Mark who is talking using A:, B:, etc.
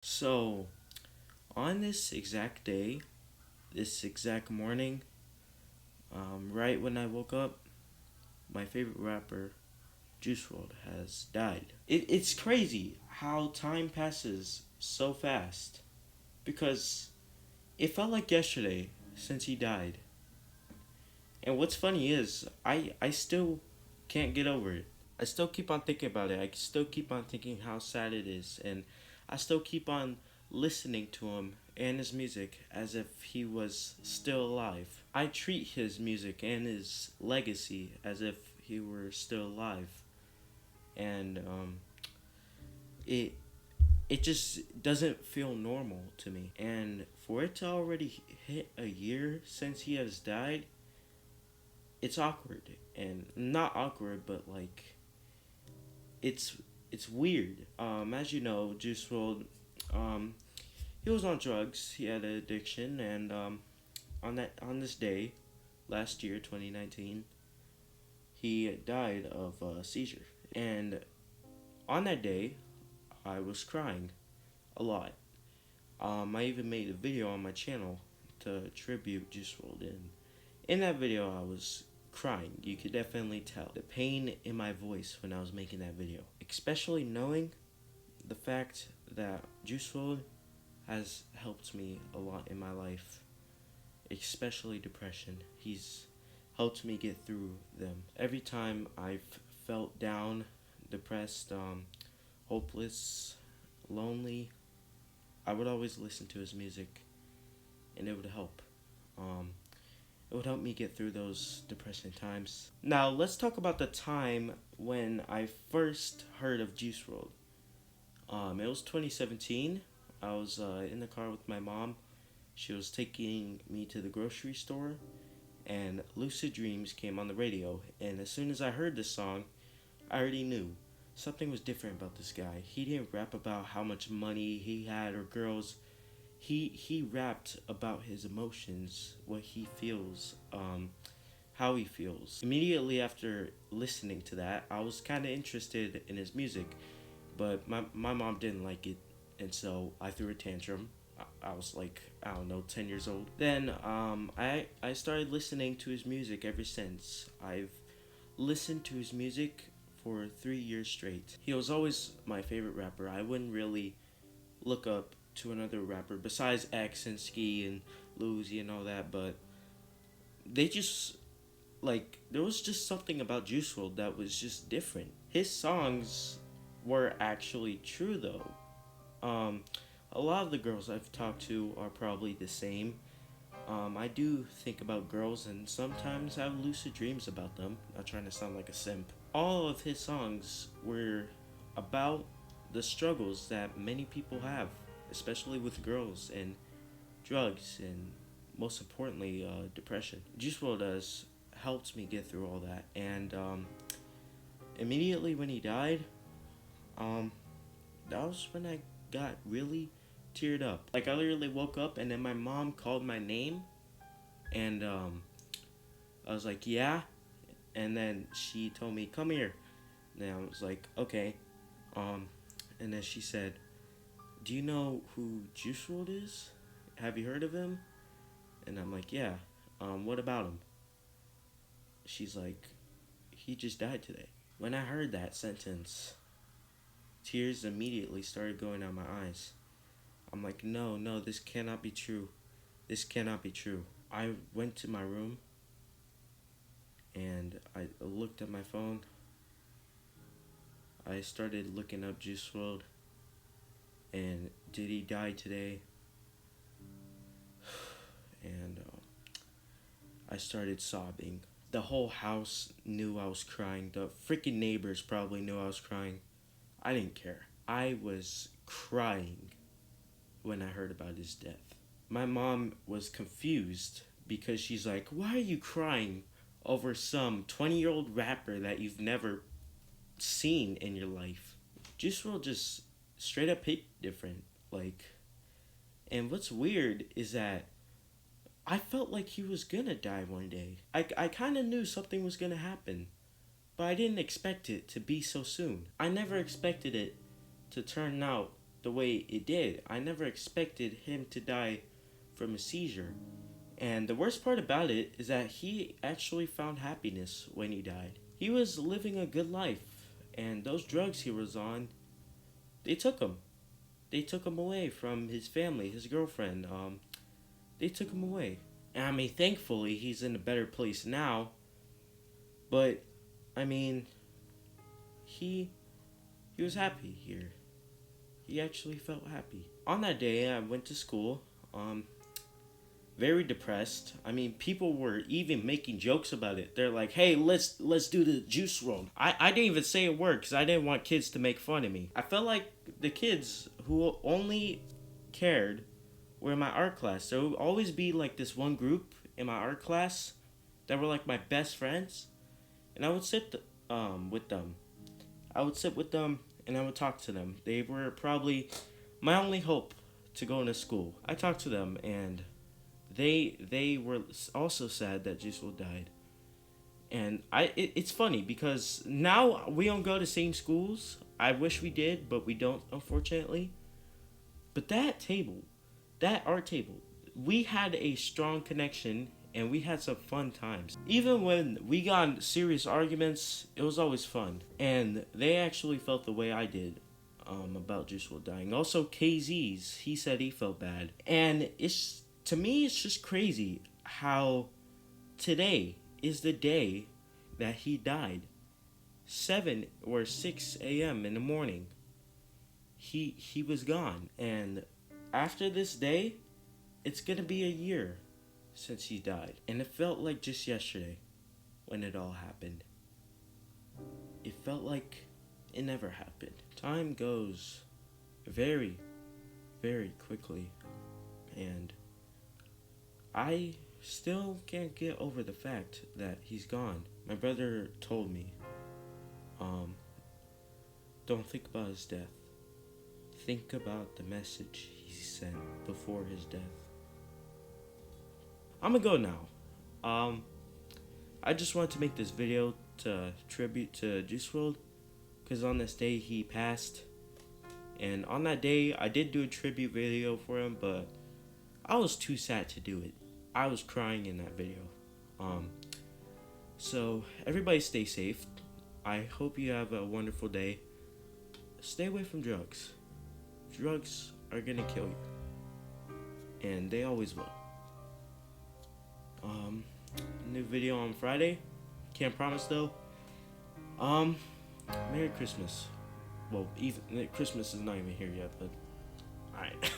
A: So, on this exact day, this exact morning, right when I woke up, my favorite rapper, Juice WRLD, has died. It's crazy how time passes so fast because it felt like yesterday since he died. And what's funny is, I still can't get over it. I still keep on thinking about it. I still keep on thinking how sad it is. And I still keep on listening to him and his music as if he was still alive. I treat his music and his legacy as if he were still alive. And it it just doesn't feel normal to me. And for it to already hit a year since he has died, it's awkward. And not awkward, but like it's it's weird. As you know, Juice WRLD, um, he was on drugs. He had an addiction, and on this day, last year, 2019, he died of a seizure. And on that day, I was crying a lot. I even made a video on my channel to tribute Juice WRLD, and in that video, I was crying. You could definitely tell the pain in my voice when I was making that video, especially knowing the fact that Juice WRLD has helped me a lot in my life, especially depression. He's helped me get through them. Every time I've felt down, depressed, hopeless, lonely, I would always listen to his music, and it would help. Um, it would help me get through those depressing times. Now, let's talk about the time when I first heard of Juice WRLD. It was 2017. I was in the car with my mom. She was taking me to the grocery store, and Lucid Dreams came on the radio. And as soon as I heard this song, I already knew something was different about this guy. He didn't rap about how much money he had or girls. He rapped about his emotions, what he feels, how he feels. Immediately after listening to that, I was kind of interested in his music, but my mom didn't like it, and so I threw a tantrum. I was like, I don't know, 10 years old. Then I started listening to his music ever since. I've listened to his music for 3 years straight. He was always my favorite rapper. I wouldn't really look up to another rapper besides X and Ski and Lucy and all that, but they just like there was just something about Juice WRLD that was just different. His songs were actually true though. Um, a lot of the girls I've talked to are probably the same. I do think about girls and sometimes have lucid dreams about them. Not trying to sound like a simp. All of his songs were about the struggles that many people have, especially with girls and drugs and most importantly, depression. Juice WRLD has helped me get through all that. And immediately when he died, um, that was when I got really teared up. Like I literally woke up and then my mom called my name, and I was like, yeah, and then she told me, come here. And I was like, okay. Um, and then she said, do you know who Juice WRLD is? Have you heard of him? And I'm like, yeah. What about him? She's like, he just died today. When I heard that sentence, tears immediately started going down my eyes. I'm like, no, no, this cannot be true. This cannot be true. I went to my room and I looked at my phone. I started looking up Juice WRLD and did he die today? And I started sobbing. The whole house knew I was crying. The freaking neighbors probably knew I was crying. I didn't care. I was crying when I heard about his death. My mom was confused because she's like, why are you crying over some 20-year-old rapper that you've never seen in your life? Juice WRLD just straight up hit different. Like, and what's weird is that I felt like he was gonna die one day. I kind of knew something was gonna happen, but I didn't expect it to be so soon. I never expected it to turn out the way it did. I never expected him to die from a seizure. And the worst part about it is that he actually found happiness when he died. He was living a good life, and those drugs he was on, they took him. They took him away from his family, his girlfriend. They took him away. And I mean, thankfully, he's in a better place now. But, I mean, he was happy here. He actually felt happy. On that day, I went to school. Very depressed. I mean, people were even making jokes about it. They're like, "Hey, let's do the juice world." I didn't even say a word because I didn't want kids to make fun of me. I felt like the kids who only cared were in my art class. There would always be like this one group in my art class that were like my best friends, and I would sit with them. I would sit with them and I would talk to them. They were probably my only hope to go into school. I talked to them and they were also sad that Juice WRLD died. And it's funny because now we don't go to same schools. I wish we did, but we don't, unfortunately. But that art table, we had a strong connection and we had some fun times. Even when we got in serious arguments, it was always fun. And they actually felt the way I did about Juice WRLD dying. Also, KZ's, he said he felt bad. And to me, it's just crazy how today is the day that he died. 7 or 6 a.m. in the morning. He was gone. And after this day, it's gonna be a year since he died. And it felt like just yesterday when it all happened. It felt like it never happened. Time goes very, very quickly. And I still can't get over the fact that he's gone. My brother told me, don't think about his death. Think about the message he sent before his death. I'm gonna go now. I just wanted to make this video to tribute to Juice WRLD, because on this day he passed. And on that day, I did do a tribute video for him, but I was too sad to do it. I was crying in that video. So everybody stay safe. I hope you have a wonderful day. Stay away from drugs. Drugs are gonna kill you. And they always will. New video on Friday. Can't promise though. Merry Christmas. Well, even Christmas is not even here yet, but alright.